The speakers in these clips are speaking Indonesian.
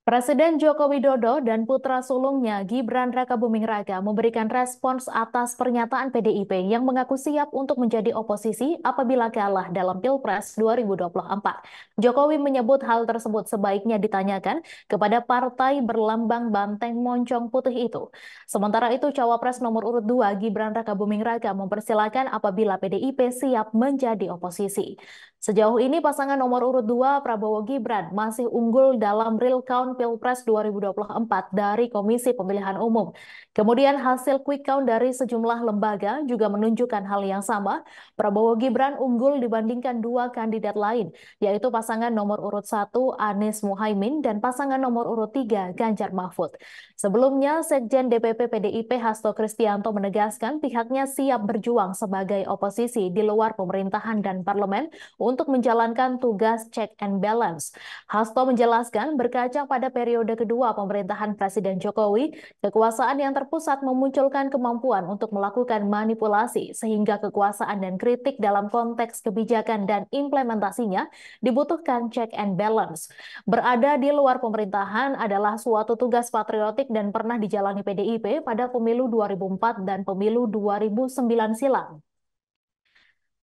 Presiden Joko Widodo dan putra sulungnya Gibran Rakabuming-Raka memberikan respons atas pernyataan PDIP yang mengaku siap untuk menjadi oposisi apabila kalah dalam Pilpres 2024. Jokowi menyebut hal tersebut sebaiknya ditanyakan kepada partai berlambang banteng moncong putih itu. Sementara itu, Cawapres nomor urut 2 Gibran Rakabuming-Raka mempersilahkan apabila PDIP siap menjadi oposisi. Sejauh ini pasangan nomor urut 2 Prabowo Gibran masih unggul dalam real count Pilpres 2024 dari Komisi Pemilihan Umum. Kemudian hasil quick count dari sejumlah lembaga juga menunjukkan hal yang sama. Prabowo Gibran unggul dibandingkan dua kandidat lain, yaitu pasangan nomor urut 1 Anies Muhaimin dan pasangan nomor urut 3 Ganjar Mahfud. Sebelumnya, Sekjen DPP PDIP Hasto Kristianto menegaskan pihaknya siap berjuang sebagai oposisi di luar pemerintahan dan parlemen untuk menjalankan tugas check and balance. Hasto menjelaskan berkaca pada periode kedua pemerintahan Presiden Jokowi, kekuasaan yang terpusat memunculkan kemampuan untuk melakukan manipulasi sehingga kekuasaan dan kritik dalam konteks kebijakan dan implementasinya dibutuhkan check and balance. Berada di luar pemerintahan adalah suatu tugas patriotik dan pernah dijalani PDIP pada pemilu 2004 dan pemilu 2009 silam.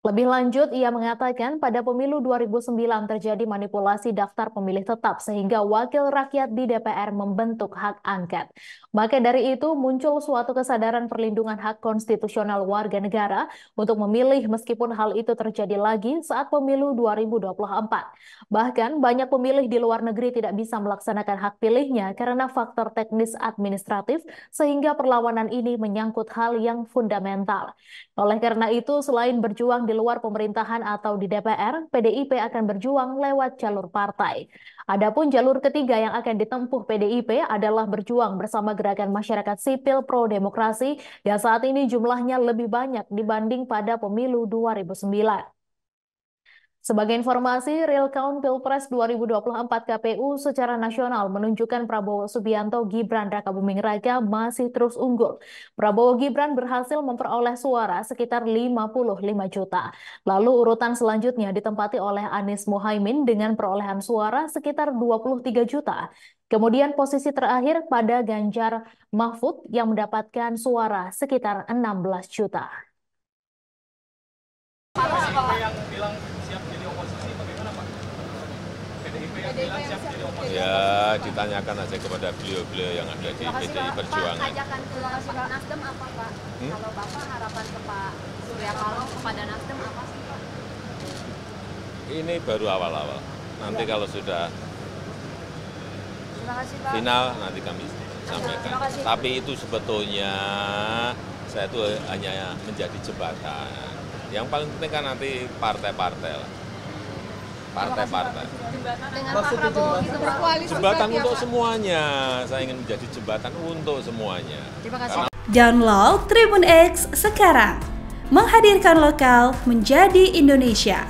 Lebih lanjut, ia mengatakan pada pemilu 2009 terjadi manipulasi daftar pemilih tetap sehingga wakil rakyat di DPR membentuk hak angket. Maka dari itu muncul suatu kesadaran perlindungan hak konstitusional warga negara untuk memilih meskipun hal itu terjadi lagi saat pemilu 2024. Bahkan banyak pemilih di luar negeri tidak bisa melaksanakan hak pilihnya karena faktor teknis administratif sehingga perlawanan ini menyangkut hal yang fundamental. Oleh karena itu, selain berjuang di luar pemerintahan atau di DPR, PDIP akan berjuang lewat jalur partai. Adapun jalur ketiga yang akan ditempuh PDIP adalah berjuang bersama gerakan masyarakat sipil pro-demokrasi yang saat ini jumlahnya lebih banyak dibanding pada pemilu 2009. Sebagai informasi, real count Pilpres 2024 KPU secara nasional menunjukkan Prabowo Subianto Gibran Rakabuming-Raka masih terus unggul. Prabowo Gibran berhasil memperoleh suara sekitar 55 juta. Lalu urutan selanjutnya ditempati oleh Anies Muhaimin dengan perolehan suara sekitar 23 juta. Kemudian posisi terakhir pada Ganjar Mahfud yang mendapatkan suara sekitar 16 juta. Yang bilang siap jadi oposisi bagaimana Pak? PDIP yang bilang siap jadi oposisi. Ya, ditanyakan aja kepada beliau-beliau yang ada di PDI Perjuangan. Pak, ajakan ke Pak Nasdem apa Pak? Kalau Bapak harapan ke Pak Surya Paloh kepada Nasdem apa sih Pak? Ini baru awal-awal. Nanti kalau sudah final nanti kami sampaikan. Tapi itu sebetulnya saya itu hanya menjadi jembatan. Yang paling penting kan nanti partai-partai lah. Partai-partai. Dengan Pak Prabowo itu berkoalisi. Jembatan untuk semuanya. Saya ingin menjadi jembatan untuk semuanya. Terima kasih. Download Tribun X sekarang. Menghadirkan lokal menjadi Indonesia.